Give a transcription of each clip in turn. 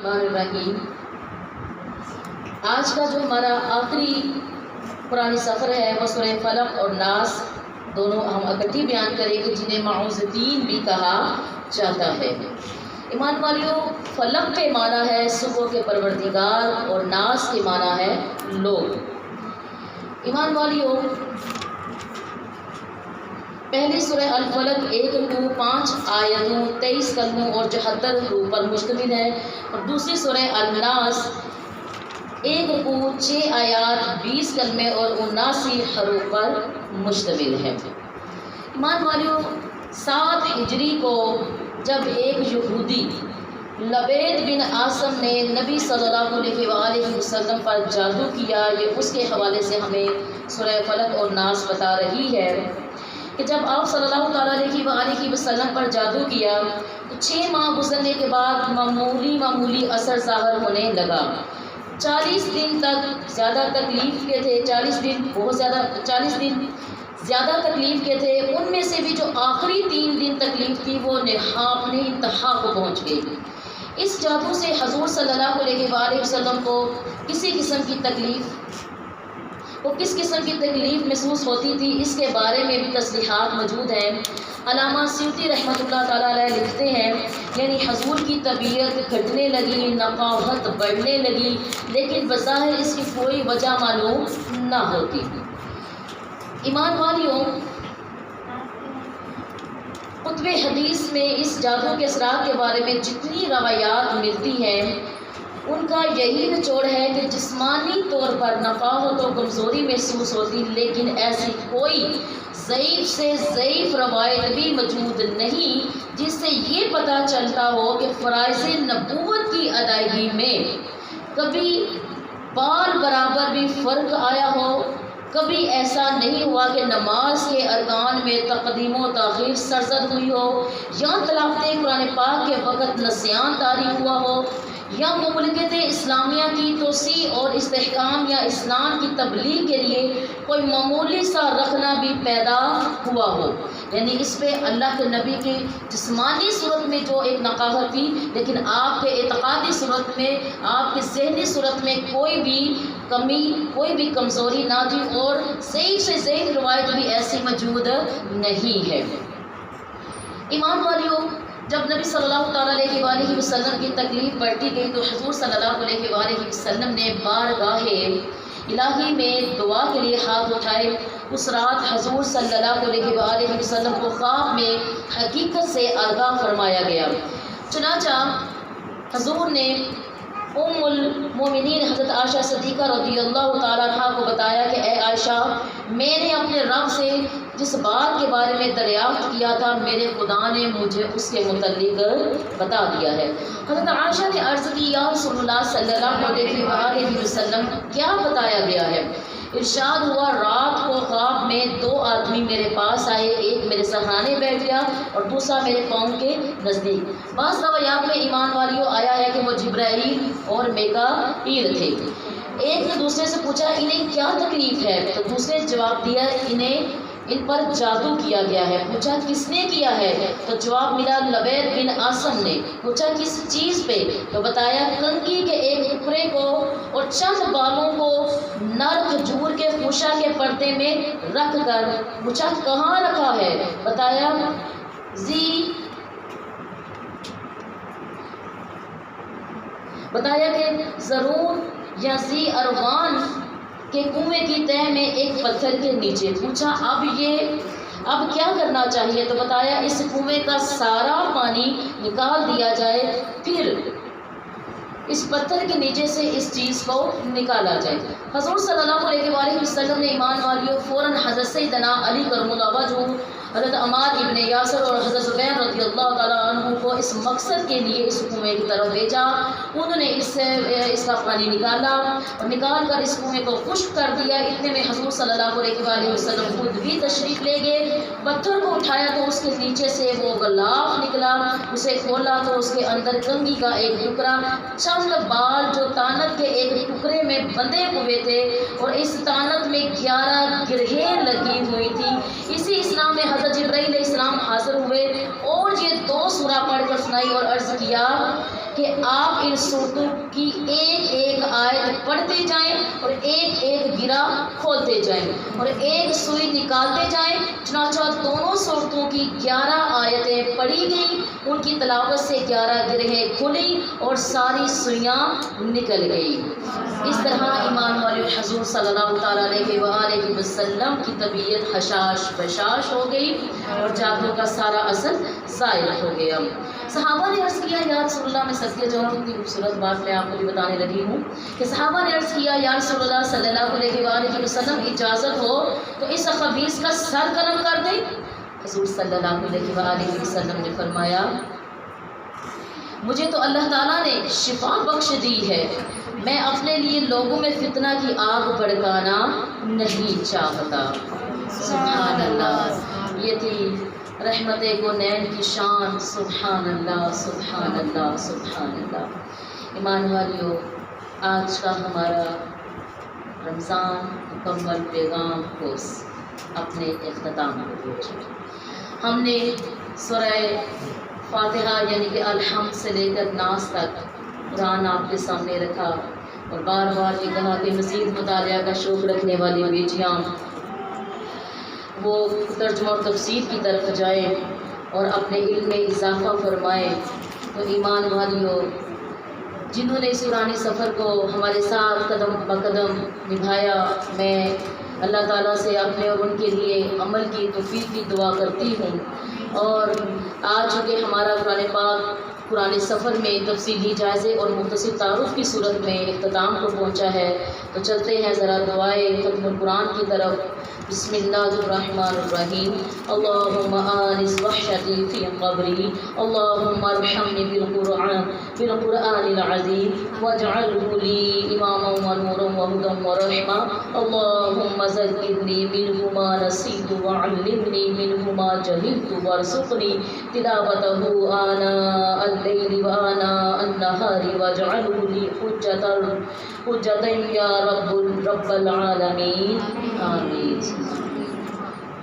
الرحمن الرحیم۔ آج کا جو ہمارا آخری قرآنی سفر ہے وہ سورہ فلق اور ناس دونوں ہم اکٹھی بیان کریں گے، جنہیں معوذتین بھی کہا جاتا ہے۔ ایمان والیوں، فلق کے معنی ہے صبح کے پروردگار اور ناس کے معنی ہے لوگ۔ ایمان والیوں، پہلی سورہ الفلق 1 رکوع 5 آیتوں 23 کلموں اور 74 حروف پر مشتمل ہے، اور دوسری سورہ الناس 1 رکوع 6 آیات 20 کلمے اور 79 حروف پر مشتمل ہے۔ ایمان والیوں، 7 ہجری کو جب ایک یہودی لبید بن عاصم نے نبی صلی اللہ علیہ وآلہ وسلم پر جادو کیا، یہ اس کے حوالے سے ہمیں سورہ فلق اور ناس بتا رہی ہے کہ جب آپ صلی اللہ علیہ وآلہ وسلم پر جادو کیا تو 6 ماہ گزرنے کے بعد معمولی اثر ظاہر ہونے لگا۔ 40 دن تک زیادہ تکلیف کے تھے، 40 دن زیادہ تکلیف کے تھے، ان میں سے بھی جو آخری 3 دن تکلیف تھی وہ اپنے انتہا کو پہنچ گئی۔ اس جادو سے حضور صلی اللہ علیہ وآلہ وسلم کو کس قسم کی تکلیف محسوس ہوتی تھی، اس کے بارے میں بھی تصریحات موجود ہیں۔ علامہ سیوطی رحمۃ اللہ تعالیٰ علیہ لکھتے ہیں، یعنی حضور کی طبیعت گھٹنے لگی، نقاہت بڑھنے لگی، لیکن بظاہر اس کی کوئی وجہ معلوم نہ ہوتی۔ ایمان والیوں، کتب حدیث میں اس جادو کے اثرات کے بارے میں جتنی روایات ملتی ہیں ان کا یہی نچوڑ ہے کہ جسمانی طور پر نقاہت و کمزوری محسوس ہوتی، لیکن ایسی کوئی ضعیف سے ضعیف روایت بھی موجود نہیں جس سے یہ پتہ چلتا ہو کہ فرائض نبوت کی ادائیگی میں کبھی بال برابر بھی فرق آیا ہو، کبھی ایسا نہیں ہوا کہ نماز کے ارکان میں تقدیم و تاخیر سرزد ہوئی ہو، یا تلاوت قرآن پاک کے وقت نسیان طاری ہوا ہو، یا مملکت اسلامیہ کی توسیع اور استحکام یا اسلام کی تبلیغ کے لیے کوئی معمولی سا رخنہ بھی پیدا ہوا ہو۔ یعنی اس پہ اللہ کے نبی کی جسمانی صورت میں جو ایک نقاہت تھی، لیکن آپ کے اعتقادی صورت میں، آپ کے ذہنی صورت میں کوئی بھی کمی، کوئی بھی کمزوری نہ تھی، اور ضعیف سے ضعیف روایت بھی ایسی موجود نہیں ہے۔ ایمان والیوں، جب نبی صلی اللہ تعالیٰ علیہ وآلہ وسلم کی تکلیف بڑھتی گئی تو حضور صلی اللہ علیہ وآلہ وسلم نے بارگاہ الہی میں دعا کے لیے ہاتھ اٹھائے۔ اس رات حضور صلی اللہ علیہ وآلہ وسلم کو خواب میں حقیقت سے آگاہ فرمایا گیا۔ چنانچہ حضور نے ام المومنین حضرت عائشہ صدیقہ رضی اللہ تعالیٰ عنہ کو بتایا کہ اے عائشہ، میں نے اپنے رب سے جس بات کے بارے میں دریافت کیا تھا، میرے خدا نے مجھے اس کے متعلق بتا دیا ہے۔ حضرت عائشہ نے عرض کی، یا رسول اللہ صلی اللہ علیہ وآلہ وسلم، کیا بتایا گیا ہے؟ ارشاد ہوا، رات کو خواب میں 2 آدمی میرے پاس آئے، ایک میرے سرہانے بیٹھ گیا اور دوسرا میرے پاؤں کے نزدیک۔ بعض روایات میں ایمان والیوں آیا ہے کہ وہ جبرائیل اور میکائیل تھے۔ ایک نے دوسرے سے پوچھا، انہیں کیا تکلیف ہے؟ تو دوسرے نے جواب دیا، ان پر جادو کیا گیا ہے۔ پوچھا کس نے کیا ہے؟ تو جواب ملا، لبید بن عاصم نے۔ پوچھا کس چیز پہ؟ تو بتایا کنگھی کے ایک ٹکڑے کو اور چند بالوں کو نر کھجور کے خوشہ کے پردے میں رکھ کر۔ پوچھا کہاں رکھا ہے؟ بتایا کہ ضرور یا زی اروان کے کنویں کی تہہ میں ایک پتھر کے نیچے۔ پوچھا اب کیا کرنا چاہیے؟ تو بتایا اس کنویں کا سارا پانی نکال دیا جائے، پھر اس پتھر کے نیچے سے اس چیز کو نکالا جائے۔ حضور صلی اللہ علیہ وآلہ وسلم نے ایمان والیوں فوراً حضرت سیدنا علی کرم اللہ وجہہ، حضرت عمار ابن یاسر اور حضرت زبیر رضی اللہ تعالیٰ عنہ کو اس مقصد کے لیے اس کنویں کی طرف بھیجا۔ انہوں نے اس کا پانی نکالا اور نکال کر اس کنویں کو خشک کر دیا۔ اتنے میں حضور صلی اللہ علیہ وآلہ وسلم خود بھی تشریف لے گئے۔ پتھر کو اٹھایا تو اس کے نیچے سے وہ غلاف نکلا، اسے کھولا تو اس کے اندر کنگھی کا ایک ٹکڑا، چند بال جو تانت کے ایک ٹکڑے میں بندھے ہوئے تھے، اور اس تانت میں 11 گرہیں لگی ہوئی تھی۔ اسی اسلام میں حضرت جبرائیل علیہ السلام حاضر ہوئے اور روز یہ 2 سورہ پڑھ کر سنائی اور عرض کیا کہ آپ ان صورتوں کی ایک ایک آیت پڑھتے جائیں اور ایک ایک گرہ کھولتے جائیں اور ایک سوئی نکالتے جائیں۔ چنانچہ دونوں صورتوں کی 11 آیتیں پڑھی گئیں، ان کی تلاوت سے 11 گرہیں کھلیں اور ساری سوئیاں نکل گئیں۔ اس طرح ایمان والے حضور صلی اللہ تعالیٰ علیہ وآلہ وسلم کی طبیعت حشاش بشاش ہو گئی اور جادو کا سارا اثر زائل ہو گیا۔ صحابہ نے عرض کیا یا رسول اللہ، میں صدقے جاؤں کتنی خوبصورت بات میں آپ کو بھی بتانے لگی ہوں کہ صحابہ نے عرض کیا یا رسول اللہ صلی اللہ علیہ وآلہ وسلم، اجازت ہو تو اس خبیث کا سر قلم کر دیں۔ حضور صلی اللہ علیہ وآلہ وسلم نے فرمایا مجھے تو اللہ تعالیٰ نے شفا بخش دی ہے، میں اپنے لیے لوگوں میں فتنہ کی آگ بھڑکانا نہیں چاہتا۔ سبحان اللہ، یہ تھی رحمت گونین کی شان۔ سبحان اللہ سبحان اللہ سبحان اللہ۔ ایمان والیو، آج کا ہمارا رمضان مکمل پیغام کورس اپنے اختتام کو پہنچا۔ ہم نے سورہ فاتحہ یعنی کہ الحمد سے لے کر ناس تک قرآن آپ کے سامنے رکھا اور بار بار یہ کہا کہ مزید مطالعہ کا شوق رکھنے والی بیٹیاں وہ ترجمہ اور تفسیر کی طرف جائیں اور اپنے علم میں اضافہ فرمائیں۔ تو ایمان والیوں، جنہوں نے اس قرآنی سفر کو ہمارے ساتھ قدم بقدم نبھایا، میں اللہ تعالیٰ سے اپنے اور ان کے لیے عمل کی توفیق کی دعا کرتی ہوں۔ اور آج چونکہ ہمارا قرآن پاک قرآن سفر میں تفصیلی جائزے اور مختصر تعارف کی صورت میں اختتام کو پہنچا ہے، تو چلتے ہیں ذرا دعائے ختم القرآن کی طرف۔ بسم اللہ الرحمن الرحیم۔ اللہم آنس وحشتی فی قبری، اللہم ارحمنی بالقرآن العظیم واجعلہ لی اماما ونورا وہدا ورحمہ، اللہم ذکرنی منہ ما نسیت وعلمنی منہ ما جہلت وارزقنی تلاوتہ آناء اللیل وآناء النہار واجعلہ لی حجتا یا رب العالمین، آمین۔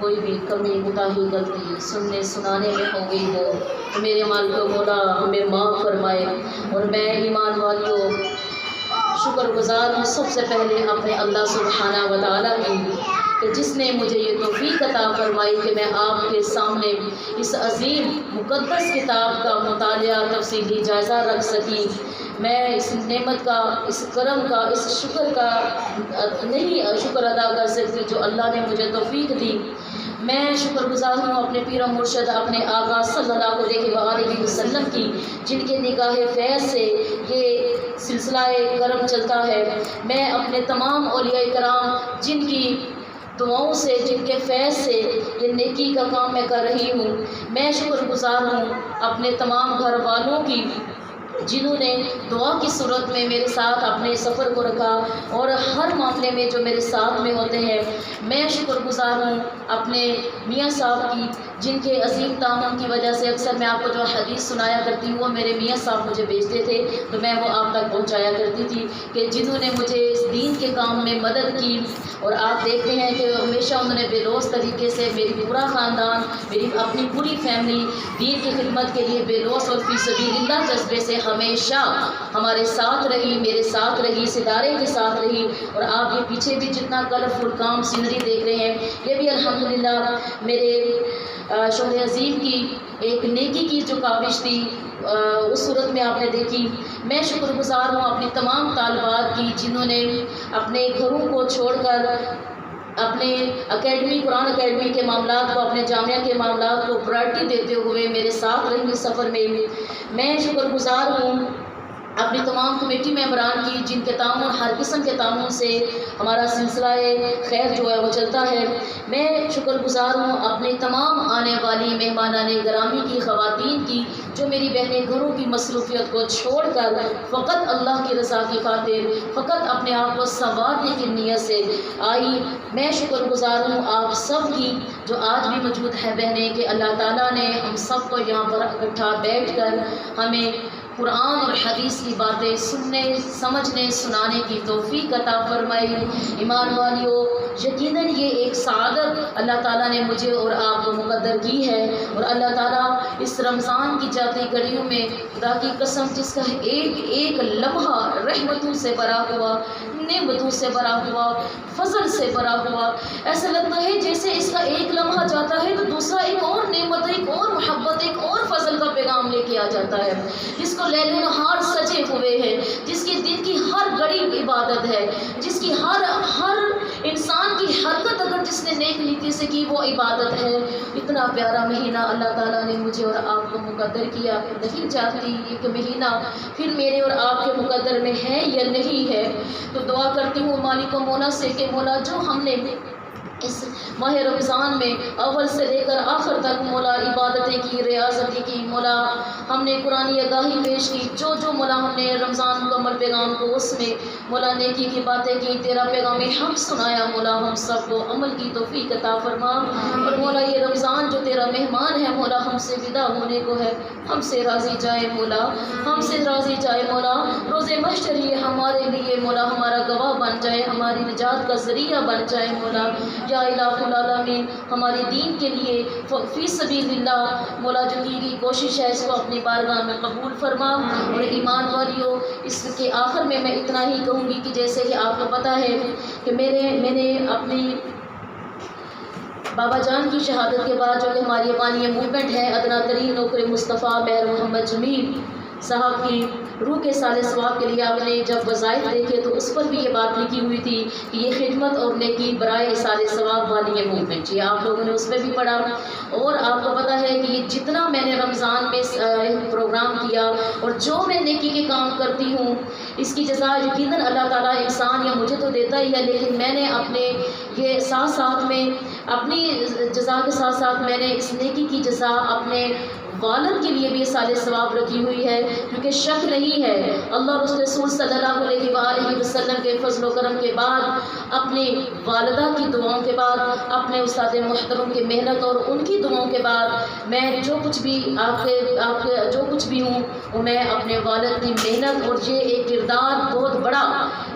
کوئی بھی کمی کوتاہی غلطی سننے سنانے میں ہو گئی ہو تو میرے مالک مولا ہمیں معاف فرمائے۔ اور میں ایمان والیوں شکر گزار ہوں سب سے پہلے اپنے اللہ سبحانہ و تعالیٰ کی کہ جس نے مجھے یہ توفیق عطا فرمائی کہ میں آپ کے سامنے اس عظیم مقدس کتاب کا مطالعہ تفصیلی جائزہ رکھ سکی۔ میں اس نعمت کا، اس کرم کا، اس شکر کا نہیں شکر ادا کر سکتی جو اللہ نے مجھے توفیق دی۔ میں شکر گزار ہوں اپنے پیر و مرشد اپنے آقا صلی اللہ علیہ وآلہ وسلم کی، جن کے نگاہ فیض سے یہ سلسلہ کرم چلتا ہے۔ میں اپنے تمام اولیاء کرام جن کی دعاؤں سے، جن کے فیض سے یہ نیکی کا کام میں کر رہی ہوں، میں شکر گزار ہوں اپنے تمام گھر والوں کی جنہوں نے دعا کی صورت میں میرے ساتھ اپنے سفر کو رکھا اور ہر معاملے میں جو میرے ساتھ میں ہوتے ہیں۔ میں شکر گزار ہوں اپنے میاں صاحب کی، جن کے عظیم تعاون کی وجہ سے اکثر میں آپ کو جو حدیث سنایا کرتی ہوں وہ میرے میاں صاحب مجھے بھیجتے تھے تو میں وہ آپ تک پہنچایا کرتی تھی، کہ جنہوں نے مجھے اس دین کے کام میں مدد کی۔ اور آپ دیکھتے ہیں کہ ہمیشہ انہوں نے بے لوث طریقے سے، میری پورا خاندان، میری اپنی پوری فیملی دین کی خدمت کے لیے بے لوث اور فی سبیل اللہ جذبے سے ہمیشہ ہمارے ساتھ رہی، میرے ساتھ رہی، اس ادارے کے ساتھ رہی۔ اور آپ یہ پیچھے بھی جتنا کلرفل کام سینری دیکھ رہے ہیں، یہ بھی الحمدللہ میرے شوہر عظیم کی ایک نیکی کی جو کاوش تھی اس صورت میں آپ نے دیکھی۔ میں شکر گزار ہوں اپنی تمام طالبات کی جنہوں نے اپنے گھروں کو چھوڑ کر اپنے اکیڈمی، قرآن اکیڈمی کے معاملات کو، اپنے جامعہ کے معاملات کو پرائرٹی دیتے ہوئے میرے ساتھ رہی سفر میں۔ میں شکر گزار ہوں اپنی تمام کمیٹی ممبران کی جن کے تعاون، ہر قسم کے تعاون سے ہمارا سلسلہ خیر جو ہے وہ چلتا ہے۔ میں شکر گزار ہوں اپنے تمام آنے والی مہمانان گرامی کی، خواتین کی، جو میری بہنیں گھروں کی مصروفیت کو چھوڑ کر فقط اللہ کی رضا کی خاطر، فقط اپنے آپ کو سنوارنے کی نیت سے آئی۔ میں شکر گزار ہوں آپ سب کی جو آج بھی موجود ہے بہنیں، کہ اللہ تعالیٰ نے ہم سب کو یہاں پر اکٹھا بیٹھ کر ہمیں قرآن اور حدیث کی باتیں سننے، سمجھنے، سنانے کی توفیق عطا فرمائی۔ ایمان والیو، یقیناً یہ ایک سعادت اللہ تعالیٰ نے مجھے اور آپ کو مقدر کی ہے، اور اللہ تعالیٰ اس رمضان کی جاتی گھڑیوں میں خدا کی قسم جس کا ایک ایک لمحہ رحمتوں سے بھرا ہوا، نعمتوں سے بھرا ہوا، فضل سے بھرا ہوا، ایسا لگتا ہے جیسے اس کا ایک لمحہ جاتا ہے تو دوسرا ایک اور نعمت، ایک اور محبت، ایک اور فضل کا پیغام لے کے آ جاتا ہے، جس کو لیل و نہار سجے ہوئے ہیں، جس کے دن کی ہر گھڑی عبادت ہے، جس کی ہر انسان کی حرکت اگر جس نے نیک نیتی سے کی وہ عبادت ہے۔ اتنا پیارا مہینہ اللہ تعالیٰ نے مجھے اور آپ کو مقدر کیا، نہیں جانتی ایک مہینہ پھر میرے اور آپ کے مقدر میں ہے یا نہیں ہے، تو دعا کرتی ہوں مالک و مولا سے کہ مولا جو ہم نے اس ماہ رمضان میں اول سے لے کر آخر تک مولا عبادتیں کی، ریاضتیں کی، مولا ہم نے قرآن آگاہی پیش کی، جو مولا ہم نے رمضان مکمل پیغام کو اس میں مولا نیکی کی باتیں کی، تیرا پیغام حق سنایا، مولا ہم سب کو عمل کی توفیق عطا فرما، اور مولا یہ رمضان جو تیرا مہمان ہے مولا ہم سے ودا ہونے کو ہے، ہم سے راضی جائے مولا، ہم سے راضی جائے مولا، روز محشر یہ ہمارے لیے مولا ہمارا گواہ بن جائے، ہماری نجات کا ذریعہ بن جائے مولا، یا الہ العالمین ہمارے دین کے لیے فی سبیل اللہ مولا جو کی گئی کوشش ہے اس کو اپنی بارگاہ میں قبول فرما۔ اور ایمان والیو، اس کے آخر میں میں اتنا ہی کہوں گی کہ جیسے کہ آپ کو پتہ ہے کہ میں نے اپنی بابا جان کی شہادت کے بعد جو کہ ہماری افغانی موومنٹ ہے، ادنا ترین نوکر مصطفیٰ مہر محمد جمیل صاحب کی روح کے سال ثواب کے لیے آپ نے جب وظائف دیکھے تو اس پر بھی یہ بات لکھی ہوئی تھی کہ یہ خدمت اور نیکی برائے سال ثواب والی یہ موومنٹ، یہ آپ لوگوں نے اس پہ بھی پڑھا، اور آپ کو پتہ ہے کہ یہ جتنا میں نے رمضان میں پروگرام کیا اور جو میں نیکی کے کام کرتی ہوں اس کی جزا یقیناً اللہ تعالیٰ انسان یا مجھے تو دیتا ہی ہے، لیکن میں نے اپنے یہ ساتھ میں اپنی جزا کے ساتھ ساتھ میں نے اس نیکی کی جزا اپنے والد کے لیے بھی سال ثواب رکھی ہوئی ہے، کیونکہ شک نہیں ہے اللہ رسول صلی اللہ علیہ وآلہ وسلم کے فضل و کرم کے بعد، اپنی والدہ کی دعاؤں کے بعد، اپنے استاد محترم کی محنت اور ان کی دعاؤں کے بعد، میں جو کچھ بھی آپ کے جو کچھ بھی ہوں وہ میں اپنے والد کی محنت اور یہ ایک کردار بہت بڑا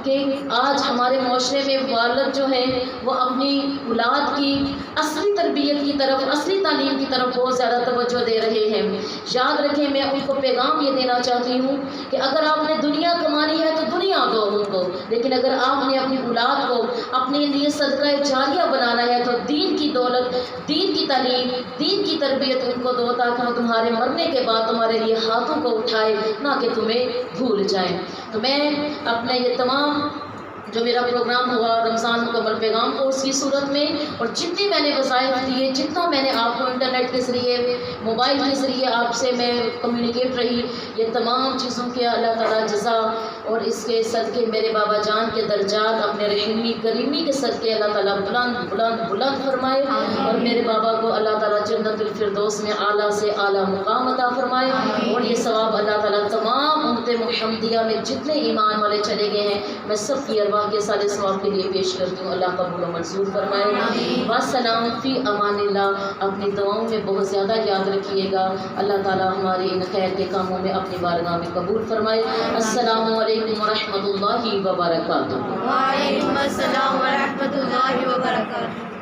کہ آج ہمارے معاشرے میں والد جو ہیں وہ اپنی اولاد کی اصلی تربیت کی طرف، اصلی تعلیم کی طرف بہت زیادہ توجہ دے رہے ہیں۔ یاد رکھیں، میں ان کو پیغام یہ دینا چاہتی ہوں کہ اگر آپ نے دنیا کمانی ہے تو دنیا دو ان کو، لیکن اگر آپ نے اپنی اولاد کو اپنے لیے صدقہ جاریہ بنانا ہے تو دین کی دولت، دین کی تعلیم، دین کی تربیت ان کو دو، تاکہ وہ تمہارے مرنے کے بعد تمہارے لیے ہاتھوں کو اٹھائے، نہ کہ تمہیں بھول جائیں۔ تو میں اپنے یہ تمام جو میرا پروگرام ہوا رمضان مکمل پیغام کورس کی صورت میں، اور جتنی میں نے وظائف دیے، جتنا میں نے آپ کو انٹرنیٹ کے ذریعے، موبائل کے ذریعے آپ سے میں کمیونیکیٹ رہی، یہ تمام چیزوں کے اللہ تعالیٰ جزا اور اس کے صدقے میرے بابا جان کے درجات اپنے رحیمی کریمی کے صدقے اللہ تعالیٰ بلند بلند بلند فرمائے، اور میرے بابا کو اللہ تعالیٰ جنت الفردوس میں اعلیٰ سے اعلیٰ مقام عطا فرمائے، اور یہ ثواب اللہ تعالیٰ تمام امت محمدیہ میں جتنے ایمان والے چلے گئے ہیں میں سب کی ارواح کے سارے ثواب کے لیے پیش کرتی ہوں، اللہ قبول و منظور فرمائے۔ والسلام فی امان اللہ، اپنی دعاؤں میں بہت زیادہ یاد رکھیے گا، اللہ تعالیٰ ہمارے ان خیر کے کاموں میں اپنی بارگاہ میں قبول فرمائے۔ السلام علیکم ورحمۃ اللہ وبرکاتہ۔ وعلیکم السلام ورحمۃ اللہ وبرکاتہ۔